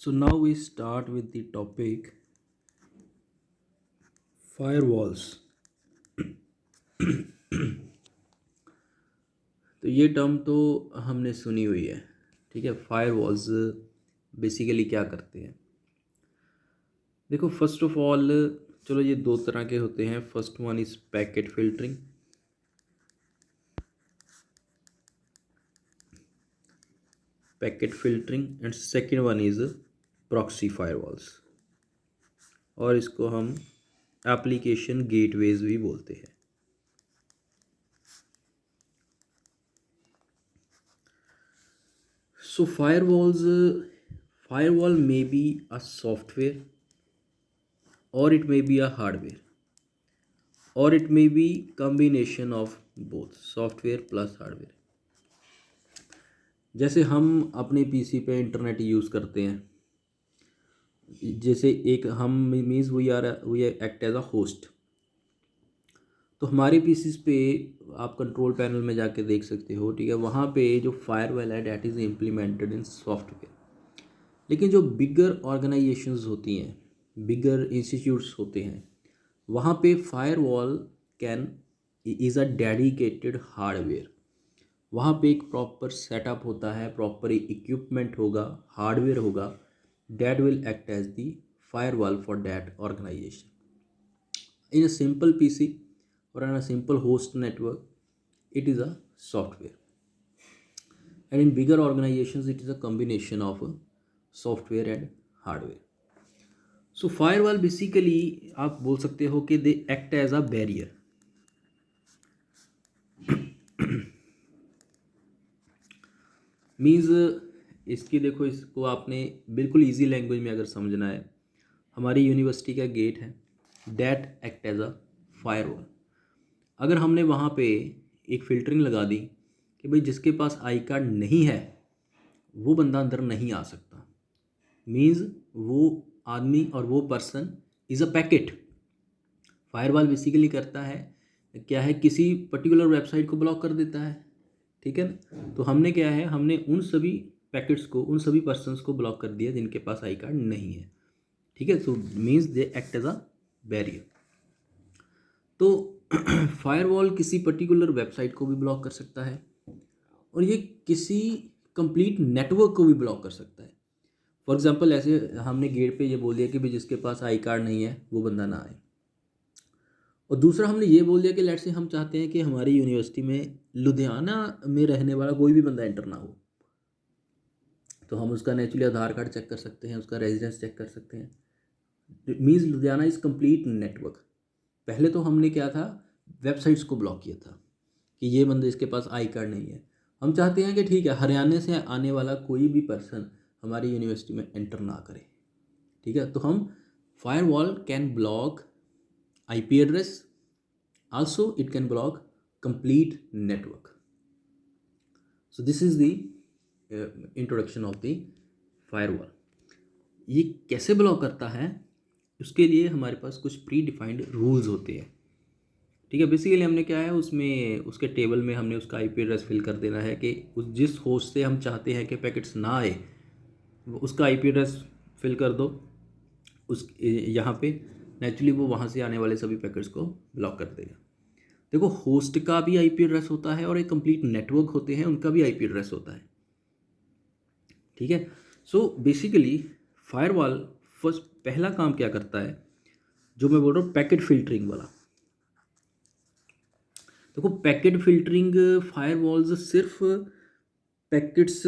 So now we start with the topic firewalls. तो ये term तो हमने सुनी हुई है, ठीक है। फायरवॉल्स बेसिकली क्या करते हैं? देखो, फर्स्ट ऑफ ऑल, चलो ये दो तरह के होते हैं। First one is packet filtering and second one is proxy firewalls, और इसको हम एप्लीकेशन गेटवेज भी बोलते हैं। So firewall may be a software, or it may be a hardware, or it may be combination of both software plus hardware। जैसे हम अपने PC पे इंटरनेट यूज़ करते हैं, जैसे एक हम means we act as a host. तो हमारे पीसीस पे आप कंट्रोल पैनल में जाके देख सकते हो, ठीक है। वहाँ पे जो फायरवॉल है that is implemented in software. लेकिन जो बिगर ऑर्गेनाइजेशंस होती हैं, बिगर इंस्टीट्यूट्स होते हैं, वहाँ पे firewall can is a dedicated hardware. वहाँ पे एक प्रॉपर सेटअप होता है, प्रॉपर इक्विपमेंट होगा, हार्डवेयर होगा, that will act as the firewall for that organisation. In a simple PC or on a simple host network, it is a software, and in bigger organizations it is a combination of software and hardware. So firewall basically आप बोल सकते हो कि they act as a barrier। Means इसकी देखो, इसको आपने बिल्कुल इजी लैंग्वेज में अगर समझना है, हमारी यूनिवर्सिटी का गेट है, that act as a firewall. अगर हमने वहाँ पे एक फ़िल्टरिंग लगा दी कि भाई जिसके पास आई कार्ड नहीं है वो बंदा अंदर नहीं आ सकता, मीन्स वो आदमी और वो person is a packet. Firewall basically करता है क्या है, किसी पर्टिकुलर वेबसाइट को ब्लॉक कर देता है, ठीक है ना। तो हमने क्या है, हमने उन सभी पैकेट्स को, उन सभी पर्सनस को ब्लॉक कर दिया जिनके पास आई कार्ड नहीं है, ठीक है। So means they act as a barrier. तो फायरवॉल किसी पर्टिकुलर वेबसाइट को भी ब्लॉक कर सकता है, और ये किसी कंप्लीट नेटवर्क को भी ब्लॉक कर सकता है। फॉर एग्जांपल, ऐसे हमने गेट पे ये बोल दिया कि भाई जिसके पास आई कार्ड नहीं है वो बंदा ना आए, और दूसरा हमने ये बोल दिया कि लेट्स से हम चाहते हैं कि हमारी यूनिवर्सिटी में लुधियाना में रहने वाला कोई भी बंदा एंटर ना हो। तो हम उसका नेचुरली आधार कार्ड चेक कर सकते हैं, उसका रेजिडेंस चेक कर सकते हैं। Means Ludhiana is complete network. पहले तो हमने क्या था, वेबसाइट्स को ब्लॉक किया था कि ये बंदे इसके पास आई कार्ड नहीं है। हम चाहते हैं कि ठीक है, हरियाणा से आने वाला कोई भी पर्सन हमारी यूनिवर्सिटी में एंटर ना करे, ठीक है। तो हम firewall can block IP address, also it can block complete network. So this is the introduction of the firewall. ये कैसे ब्लॉक करता है, उसके लिए हमारे पास कुछ प्री डिफाइंड रूल्स होते हैं, ठीक है। बेसिकली हमने क्या है, उसमें उसके टेबल में हमने उसका आईपी एड्रेस फिल कर देना है कि उस जिस होस्ट से हम चाहते हैं कि पैकेट्स ना आए उसका आईपी एड्रेस फिल कर दो। उस यहाँ पे नेचुरली वो वहाँ से आने वाले सभी पैकेट्स को ब्लॉक कर देगा। देखो, होस्ट का भी आईपी एड्रेस होता है और एक कंप्लीट नेटवर्क होते हैं, उनका भी आईपी एड्रेस होता है, ठीक है। सो बेसिकली फायरवॉल फर्स्ट पहला काम क्या करता है, जो मैं बोल रहा हूँ पैकेट फिल्टरिंग वाला। देखो, पैकेट फिल्टरिंग फायरवॉल्स सिर्फ पैकेट्स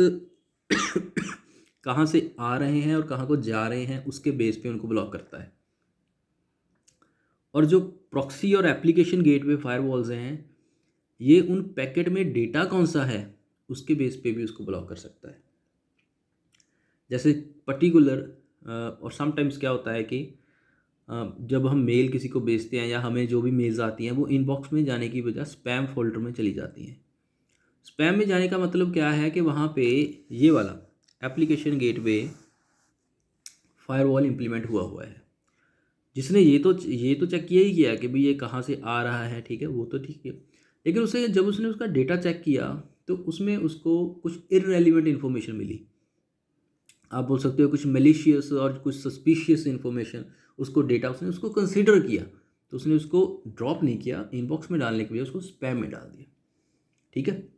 कहाँ से आ रहे हैं और कहाँ को जा रहे हैं उसके बेस पे उनको ब्लॉक करता है। और जो प्रॉक्सी और एप्लीकेशन गेटवे फायरवॉल्स हैं, ये उन पैकेट में डेटा कौन सा है उसके बेस पे भी उसको ब्लॉक कर सकता है। जैसे पर्टिकुलर और समटाइम्स क्या होता है कि जब हम मेल किसी को भेजते हैं या हमें जो भी मेल्स आती हैं वो इनबॉक्स में जाने की बजाय स्पैम फोल्डर में चली जाती हैं। स्पैम में जाने का मतलब क्या है कि वहाँ पे ये वाला एप्लीकेशन गेटवे फायरवॉल इंप्लीमेंट हुआ है, जिसने ये तो चेक किया ही किया कि भाई ये कहाँ से आ रहा है, ठीक है, वो तो ठीक है। लेकिन उसे जब उसने उसका डेटा चेक किया तो उसमें उसको कुछ इररेलेवेंट इन्फॉर्मेशन मिली, आप बोल सकते हो कुछ मेलिशियस और कुछ सस्पिशियस इन्फॉर्मेशन, उसको डेटा उसने उसको कंसिडर किया, तो उसने उसको ड्रॉप नहीं किया इनबॉक्स में डालने के बजाय उसको स्पैम में डाल दिया। ठीक है,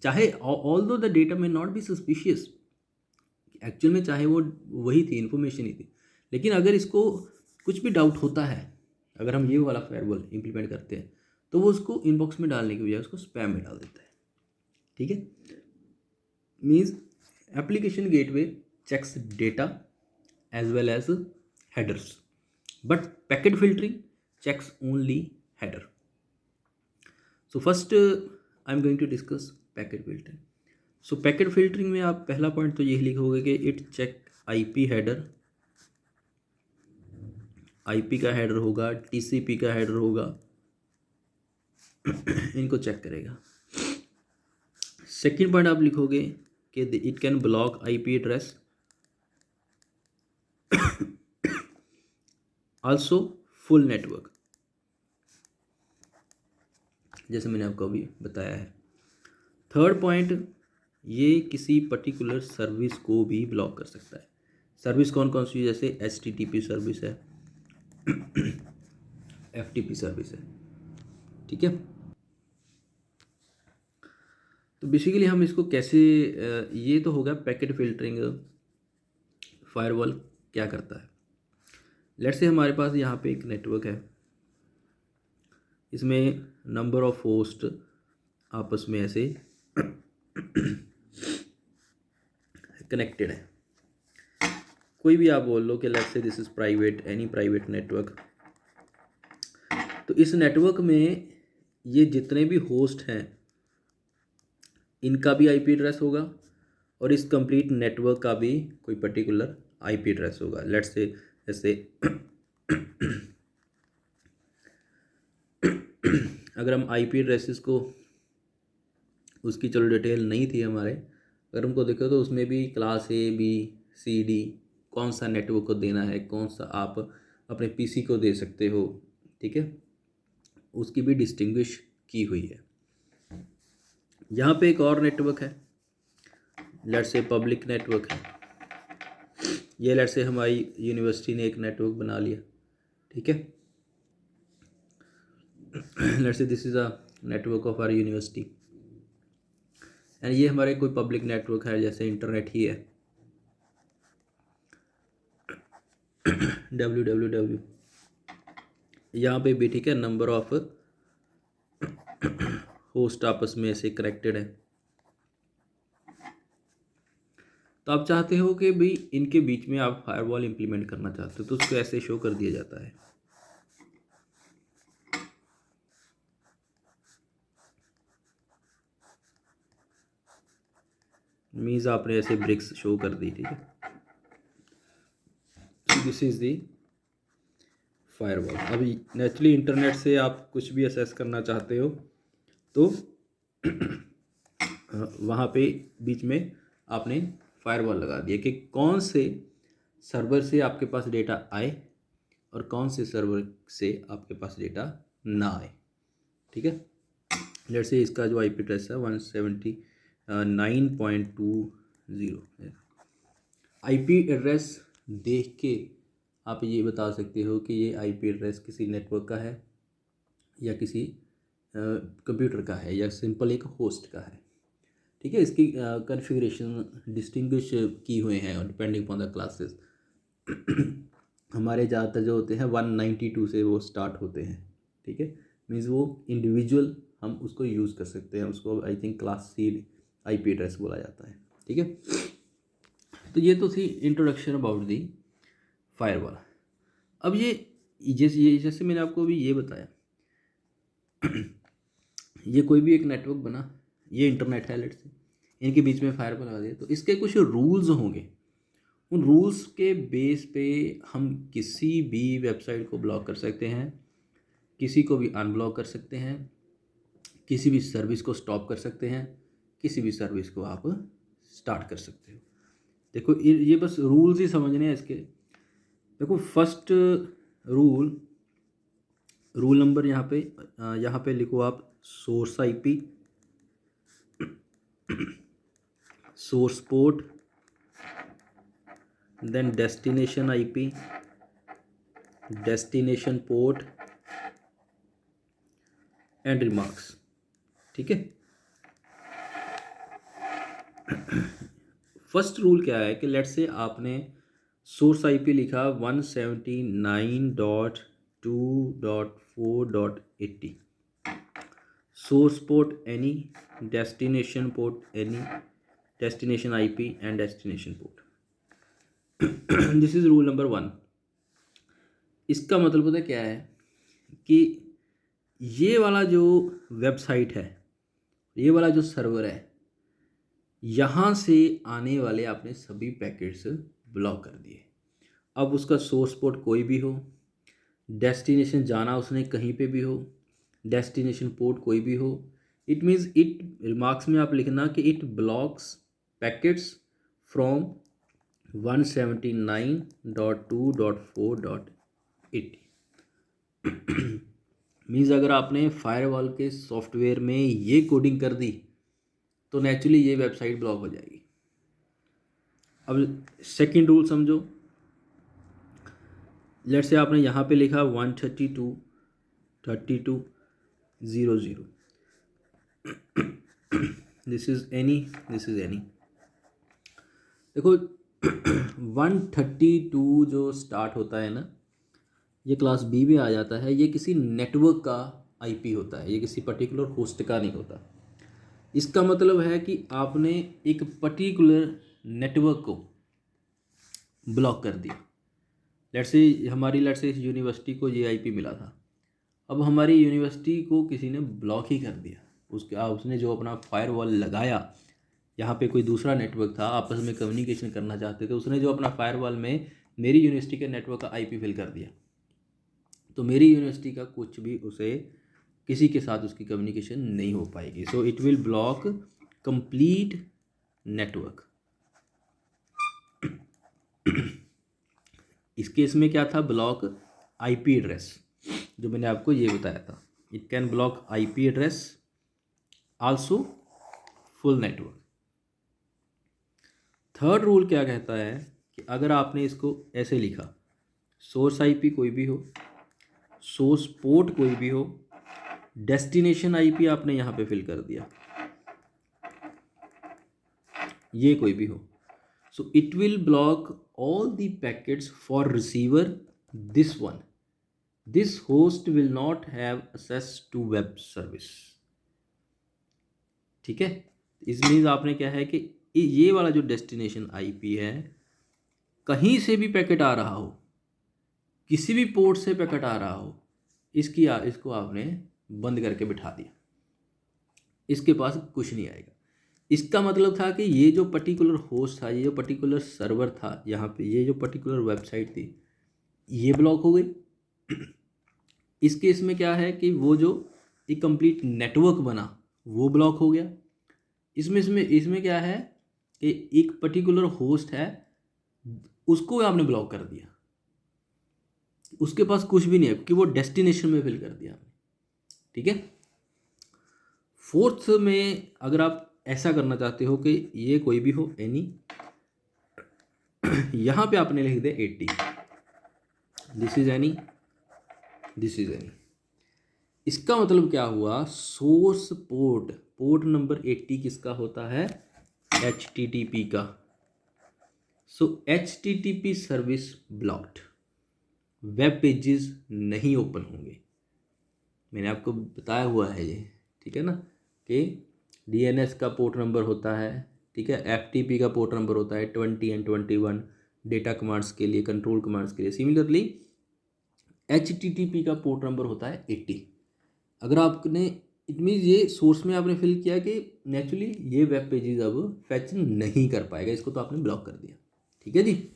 चाहे ऑल दो द डेटा में नॉट बी सस्पिशियस, एक्चुअल में चाहे वो वही थी, इन्फॉर्मेशन ही थी, लेकिन अगर इसको कुछ भी डाउट होता है, अगर हम ये वाला फायरवॉल इम्प्लीमेंट करते हैं, तो वो उसको इनबॉक्स में डालने के बजाय उसको स्पैम में डाल देता है। ठीक है, means application gateway checks data as well as headers, but packet filtering checks only header. So first I'm going to discuss packet filtering. So packet filtering में आप पहला पॉइंट तो यही लिखोगे कि it check IP header, IP का header होगा, TCP का हेडर होगा, इनको चेक करेगा। सेकेंड पॉइंट आप लिखोगे कि it can block IP address, also full network, जैसे मैंने आपको अभी बताया है। थर्ड पॉइंट, ये किसी पर्टिकुलर सर्विस को भी ब्लॉक कर सकता है। सर्विस कौन कौन सी, जैसे HTTP सर्विस है, FTP सर्विस है। ठीक है, तो बेसिकली हम इसको कैसे, ये तो होगा पैकेट फिल्टरिंग फायरवॉल क्या करता है। लेट्स से हमारे पास यहाँ पे एक नेटवर्क है, इसमें नंबर ऑफ होस्ट आपस में ऐसे कनेक्टेड है। कोई भी आप बोल लो कि let's say this is private, any private network. तो इस नेटवर्क में ये जितने भी होस्ट हैं इनका भी आईपी एड्रेस होगा, और इस कंप्लीट नेटवर्क का भी कोई पर्टिकुलर आईपी एड्रेस होगा। लेट्स से जैसे अगर हम आईपी एड्रेसेस को, उसकी चलो डिटेल नहीं थी हमारे, अगर हमको देखो तो उसमें भी class A B C D कौन सा नेटवर्क को देना है, कौन सा आप अपने पीसी को दे सकते हो। ठीक है, उसकी भी डिस्टिंग्विश की हुई है। यहाँ पे एक और नेटवर्क है, लेट्स से पब्लिक नेटवर्क है। ये लेट्स से हमारी यूनिवर्सिटी ने एक नेटवर्क बना लिया। ठीक है, let's say this is a network of our university, and ये हमारे कोई पब्लिक नेटवर्क है, जैसे इंटरनेट ही है, www। यहाँ पे भी ठीक है, नंबर ऑफ होस्ट आपस में ऐसे कनेक्टेड है। तो आप चाहते हो कि भाई इनके बीच में आप फायरवॉल इंप्लीमेंट करना चाहते हो, तो उसको ऐसे शो कर दिया जाता है। मीन्स आपने ऐसे ब्रिक्स शो कर दी। ठीक है, दिस इज दी फायरवॉल। अभी नेचुरली इंटरनेट से आप कुछ भी असेस करना चाहते हो तो वहाँ पे बीच में आपने फायरवॉल लगा दिया कि कौन से सर्वर से आपके पास डेटा आए और कौन से सर्वर से आपके पास डेटा ना आए। ठीक है, लेट्स से इसका जो आईपी एड्रेस है 179.20। आईपी एड्रेस देख के आप ये बता सकते हो कि ये आईपी एड्रेस किसी नेटवर्क का है या किसी कंप्यूटर का है या सिंपल एक होस्ट का है। ठीक है, इसकी कॉन्फ़िगरेशन डिस्टिंग्विश की हुए हैं डिपेंडिंग अपॉन द क्लासेस। हमारे ज़्यादातर जो होते हैं 192 से वो स्टार्ट होते हैं। ठीक है, मीन्स वो इंडिविजुअल हम उसको यूज़ कर सकते हैं, उसको I think class C IP address बोला जाता है। ठीक है, तो ये तो थी इंट्रोडक्शन अबाउट दी फायरवॉल। अब ये जैसे मैंने आपको अभी ये बताया, ये कोई भी एक नेटवर्क बना, ये इंटरनेट है लेट्स से, इनके बीच में फायरवॉल लगा दिया, तो इसके कुछ रूल्स होंगे। उन रूल्स के बेस पे हम किसी भी वेबसाइट को ब्लॉक कर सकते हैं, किसी को भी अनब्लॉक कर सकते हैं, किसी भी सर्विस को स्टॉप कर सकते हैं, किसी भी सर्विस को आप स्टार्ट कर सकते हो। देखो ये बस रूल्स ही समझने हैं इसके। देखो फर्स्ट रूल नंबर यहाँ पे लिखो आप, source IP source port, then destination IP, destination port and remarks. ठीक है। फर्स्ट रूल क्या है कि लेट्स से आपने सोर्स आईपी लिखा 179.2.4.80, source port any, destination port any, destination IP and destination port. This is rule number 1। इसका मतलब पता क्या है कि ये वाला जो वेबसाइट है, ये वाला जो सर्वर है, यहाँ से आने वाले आपने सभी पैकेट्स ब्लॉक कर दिए। अब उसका सोर्स पोर्ट कोई भी हो, डेस्टिनेशन जाना उसने कहीं पे भी हो, डेस्टिनेशन पोर्ट कोई भी हो, इट मीन्स इट रिमार्क्स में आप लिखना कि it blocks packets from 179.2.4.80। Means अगर आपने फायरवॉल के सॉफ्टवेयर में ये कोडिंग कर दी तो नेचुरली ये वेबसाइट ब्लॉक हो जाएगी। अब सेकंड रूल समझो। लेट से आपने यहाँ पे लिखा 132.32.00, this is any, this is any. देखो 132 जो स्टार्ट होता है ना, ये क्लास बी में आ जाता है। ये किसी नेटवर्क का आईपी होता है, ये किसी पर्टिकुलर होस्ट का नहीं होता। इसका मतलब है कि आपने एक पर्टिकुलर नेटवर्क को ब्लॉक कर दिया। लेट्स से इस यूनिवर्सिटी को ये आईपी मिला था। अब हमारी यूनिवर्सिटी को किसी ने ब्लॉक ही कर दिया। उसने जो अपना फायरवॉल लगाया, यहाँ पे कोई दूसरा नेटवर्क था, आपस में कम्युनिकेशन करना चाहते थे, उसने जो अपना फायरवॉल में मेरी यूनिवर्सिटी के नेटवर्क का आईपी फिल कर दिया, तो मेरी यूनिवर्सिटी का कुछ भी उसे किसी के साथ उसकी कम्युनिकेशन नहीं हो पाएगी। सो it will block complete network. इस केस में क्या था, ब्लॉक आईपी एड्रेस, जो मैंने आपको ये बताया था। It can block IP address also full network. Third rule क्या कहता है कि अगर आपने इसको ऐसे लिखा, सोर्स आईपी कोई भी हो, सोर्स पोर्ट कोई भी हो, डेस्टिनेशन आईपी आपने यहाँ पे फिल कर दिया, ये कोई भी हो, so it will block all the packets for receiver this one, this host will not have access to web service. ठीक है। इस मीन्स आपने क्या है कि ये वाला जो डेस्टिनेशन आईपी है, कहीं से भी पैकेट आ रहा हो, किसी भी पोर्ट से पैकेट आ रहा हो, इसको आपने बंद करके बिठा दिया, इसके पास कुछ नहीं आएगा। इसका मतलब था कि ये जो पर्टिकुलर होस्ट था, ये जो पर्टिकुलर सर्वर था, यहाँ पे ये जो पर्टिकुलर वेबसाइट थी, ये ब्लॉक हो गई। इस केस में क्या है कि वो जो एक कंप्लीट नेटवर्क बना वो ब्लॉक हो गया। इसमें क्या है कि एक पर्टिकुलर होस्ट है, उसको आपने ब्लॉक कर दिया, उसके पास कुछ भी नहीं है क्योंकि वो डेस्टिनेशन में फिल कर दिया। ठीक है। फोर्थ में अगर आप ऐसा करना चाहते हो कि ये कोई भी हो, एनी, यहाँ पे आपने लिख दे 80, this is any, this is any. इसका मतलब क्या हुआ, सोर्स पोर्ट नंबर 80 किसका होता है, HTTP का। सो HTTP service blocked, web pages नहीं ओपन होंगे। मैंने आपको बताया हुआ है ये, ठीक है ना, कि DNS का पोर्ट नंबर होता है, ठीक है, FTP का पोर्ट नंबर होता है 20 and 21 डेटा कमांड्स के लिए, कंट्रोल कमांड्स के लिए। सिमिलरली HTTP का पोर्ट नंबर होता है 80। अगर आपने, इट मीन्स ये सोर्स में आपने फिल किया कि नेचुरली ये वेब पेजेस अब फैच नहीं कर पाएगा, इसको तो आपने ब्लॉक कर दिया। ठीक है जी।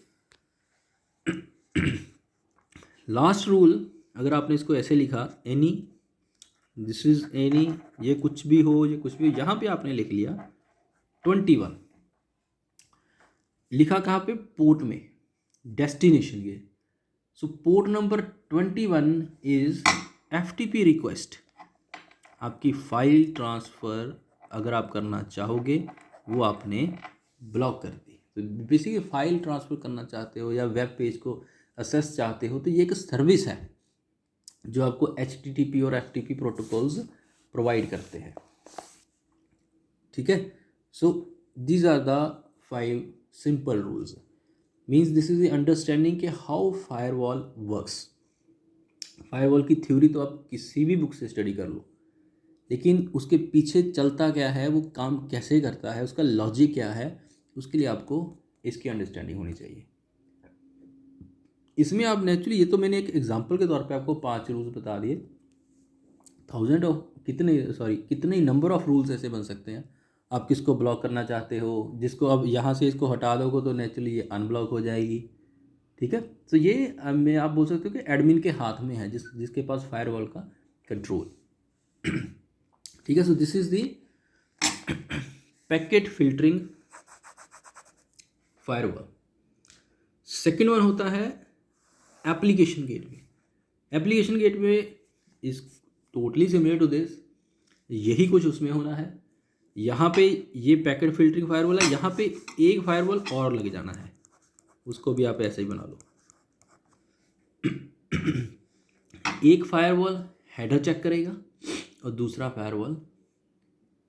लास्ट रूल, अगर आपने इसको ऐसे लिखा, एनी, दिस इज एनी, ये कुछ भी हो, ये कुछ भी, यहाँ पे आपने लिख लिया 21, लिखा कहाँ पे, पोर्ट में, डेस्टिनेशन के। So port number 21 is FTP request, आपकी फाइल ट्रांसफ़र अगर आप करना चाहोगे वो आपने ब्लॉक कर दी। तो बेसिकली फाइल ट्रांसफ़र करना चाहते हो या वेब पेज को एक्सेस चाहते हो, तो ये एक सर्विस है जो आपको HTTP और FTP प्रोटोकॉल्स प्रोवाइड करते हैं। ठीक है, so these are the 5 simple rules. Means this is the understanding कि हाउ फायरवॉल वर्क्स। फायरवॉल की थ्योरी तो आप किसी भी बुक से स्टडी कर लो, लेकिन उसके पीछे चलता क्या है, वो काम कैसे करता है, उसका लॉजिक क्या है, उसके लिए आपको इसकी अंडरस्टैंडिंग होनी चाहिए। इसमें आप नेचुरली, ये तो मैंने एक एग्जांपल के तौर पे आपको 5 रूल्स बता दिए। कितने नंबर ऑफ रूल्स ऐसे बन सकते हैं। आप किसको ब्लॉक करना चाहते हो, जिसको अब यहाँ से इसको हटा दोगे तो नेचुरली ये अनब्लॉक हो जाएगी। ठीक है, तो ये मैं आप बोल सकते हो कि एडमिन के हाथ में है, जिसके पास फायरवॉल का कंट्रोल। ठीक है, so this is the packet filtering firewall. Second one होता है application gateway. Application gateway is totally similar to this, यही कुछ उसमें होना है। यहाँ पे ये पैकेट फिल्टरिंग फायरवॉल है, यहाँ पे एक फायरवॉल और लग जाना है, उसको भी आप ऐसे ही बना लो। एक फायरवॉल हेडर चेक करेगा और दूसरा फायरवॉल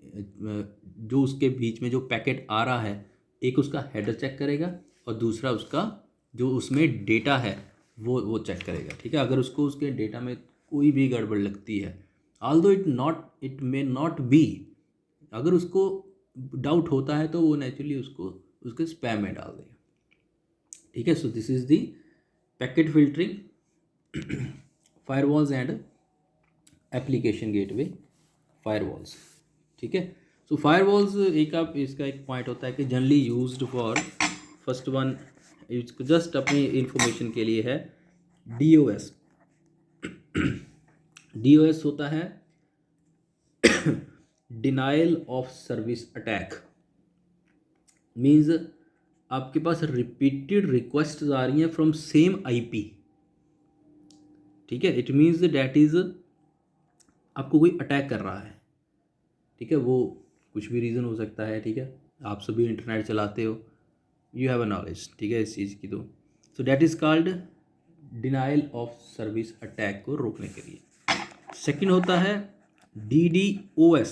जो उसके बीच में जो पैकेट आ रहा है, एक उसका हेडर चेक करेगा और दूसरा उसका जो उसमें डेटा है वो चेक करेगा। ठीक है, अगर उसको उसके डेटा में कोई भी गड़बड़ लगती है, although it may not be, अगर उसको डाउट होता है तो वो नेचुरली उसको उसके स्पैम में डाल देगा। ठीक है, so this is the packet filtering firewalls and application gateway firewalls. ठीक है, सो फायरवॉल्स एक आप इसका एक पॉइंट होता है कि generally used for, first one just अपनी इंफॉर्मेशन के लिए है, DOS। DOS होता है denial of service attack. Means आपके पास रिपीटेड रिक्वेस्ट आ रही हैं फ्रॉम सेम IP। ठीक है, इट मीन्स दैट इज आपको कोई अटैक कर रहा है। ठीक है, वो कुछ भी रीज़न हो सकता है। ठीक है, आप सभी इंटरनेट चलाते हो, यू हैव अ नॉलेज, ठीक है, इस चीज़ की। तो so that is called denial of service attack को रोकने के लिए। सेकंड होता है DDoS,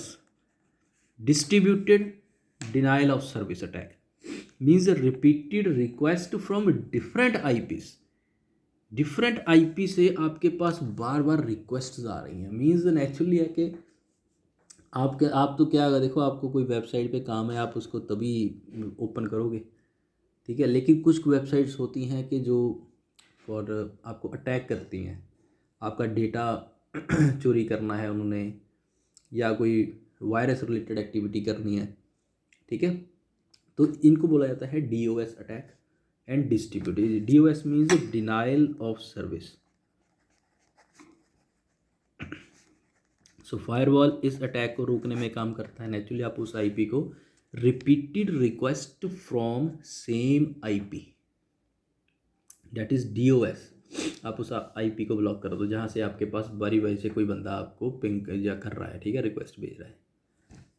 distributed denial of service attack. Means repeated request from different IPs। Different IP से आपके पास बार बार रिक्वेस्ट आ रही हैं। मीन्स नेचुरली है कि आप तो क्या, देखो आपको कोई वेबसाइट पे काम है, आप उसको तभी ओपन करोगे। ठीक है, लेकिन कुछ वेबसाइट्स होती हैं कि जो फॉर आपको अटैक करती हैं, आपका डेटा चोरी करना है उन्होंने, या कोई वायरस रिलेटेड एक्टिविटी करनी है। ठीक है, तो इनको बोला जाता है DOS attack and distributed. DOS means denial of service. So firewall इस अटैक को रोकने में काम करता है। नेचुरली आप उस IP को repeated request from same IP, that is DOS, आप उस IP को ब्लॉक कर दो जहाँ से आपके पास बारी बारी से कोई बंदा आपको पिंग या कर रहा है। ठीक है, रिक्वेस्ट भेज रहा है।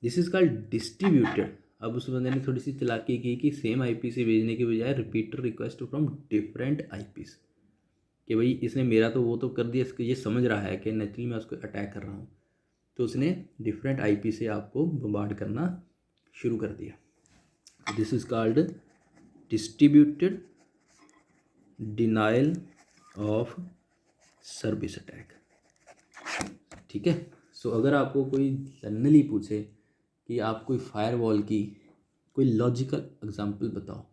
This is called distributed. अब उस बंदे ने थोड़ी सी चालाकी की कि सेम IP से भेजने के बजाय repeated request from different IPs, कि भाई इसने मेरा तो वो तो कर दिया, इसको ये समझ रहा है कि नेचुरली मैं उसको अटैक कर रहा हूँ, तो उसने डिफरेंट IP से आपको बम्बार्ड करना शुरू कर दिया। This is called distributed denial of service attack. ठीक है, सो अगर आपको कोई जनरली पूछे कि आप कोई फायरवॉल की कोई लॉजिकल एग्जांपल बताओ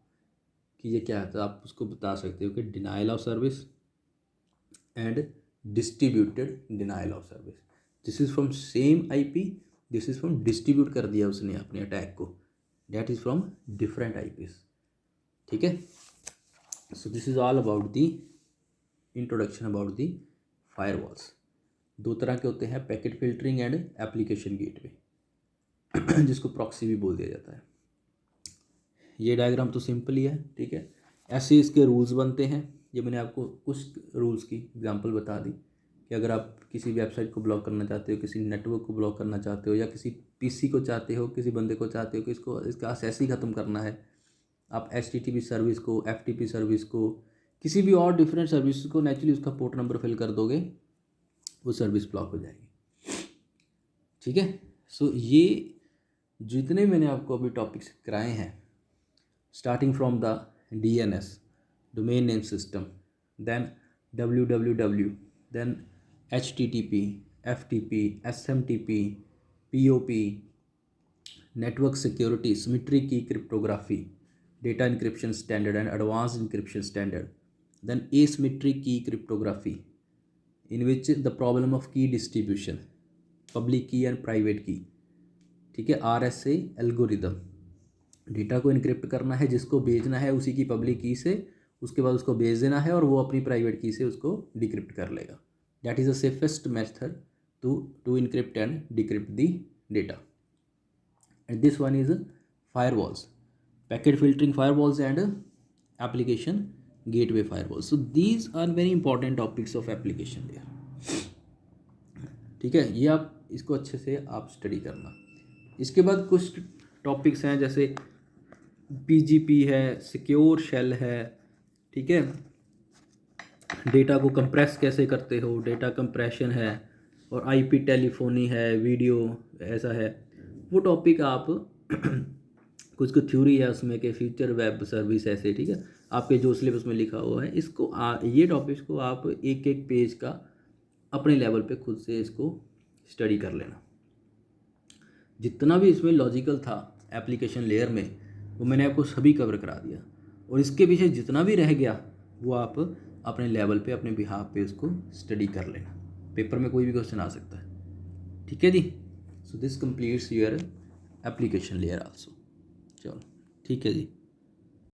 कि ये क्या है, तो आप उसको बता सकते हो कि denial of service and distributed denial of service. This is from same IP, this is from distribute कर दिया उसने अपने अटैक को, that is from different IPs। ठीक है, so this is all about the introduction about the firewalls. दो तरह के होते हैं, packet filtering and application gateway, जिसको प्रॉक्सी भी बोल दिया जाता है। ये डायग्राम तो सिंपल ही है। ठीक है, ऐसे इसके रूल्स बनते हैं। ये मैंने आपको कुछ रूल्स की एग्जांपल बता दी कि अगर आप किसी वेबसाइट को ब्लॉक करना चाहते हो, किसी नेटवर्क को ब्लॉक करना चाहते हो, या किसी पीसी को चाहते हो, किसी बंदे को चाहते हो कि इसको इसका एक्सेस ही ख़त्म करना है, आप HTTP सर्विस को, FTP सर्विस को, किसी भी और डिफरेंट सर्विस को नेचुरली उसका पोर्ट नंबर फिल कर दोगे, वो सर्विस ब्लॉक हो जाएगी। ठीक है। सो ये जितने मैंने आपको अभी टॉपिक्स कराए हैं, starting from the DNS, domain name system, then www, then HTTP, FTP, SMTP, POP, network security, symmetry key cryptography, data encryption standard and advanced encryption standard, then asymmetry key cryptography, in which the problem of key distribution, public key and private key, ठीक है, RSA algorithm, data को encrypt करना है, जिसको भेजना है उसी की पब्लिक की से, उसके बाद उसको भेज देना है और वो अपनी प्राइवेट की से उसको डिक्रिप्ट कर लेगा। That is the safest method to encrypt and decrypt the data. And this one is firewalls, packet filtering firewalls and application gateway firewalls. So these are very important topics of application layer। ठीक है, ये आप इसको अच्छे से आप study करना। इसके बाद कुछ टॉपिक्स हैं जैसे PGP है, सिक्योर शेल है, ठीक है, डेटा को कंप्रेस कैसे करते हो, डेटा कंप्रेशन है, और IP टेलीफोनी है, वीडियो ऐसा है, वो टॉपिक आप कुछ कुछ थ्योरी है उसमें के फ्यूचर वेब सर्विस ऐसे, ठीक है, आपके जो सिलेबस में लिखा हुआ है, इसको ये टॉपिक्स को आप एक एक पेज का अपने लेवल पे खुद से इसको स्टडी कर लेना। जितना भी इसमें लॉजिकल था एप्लीकेशन लेयर में, वो मैंने आपको सभी कवर करा दिया, और इसके पीछे जितना भी रह गया वो आप अपने लेवल पे, अपने बिहाफ पे उसको स्टडी कर लेना। पेपर में कोई भी क्वेश्चन आ सकता है। ठीक है जी। So this completes your application layer also. चलो ठीक है जी।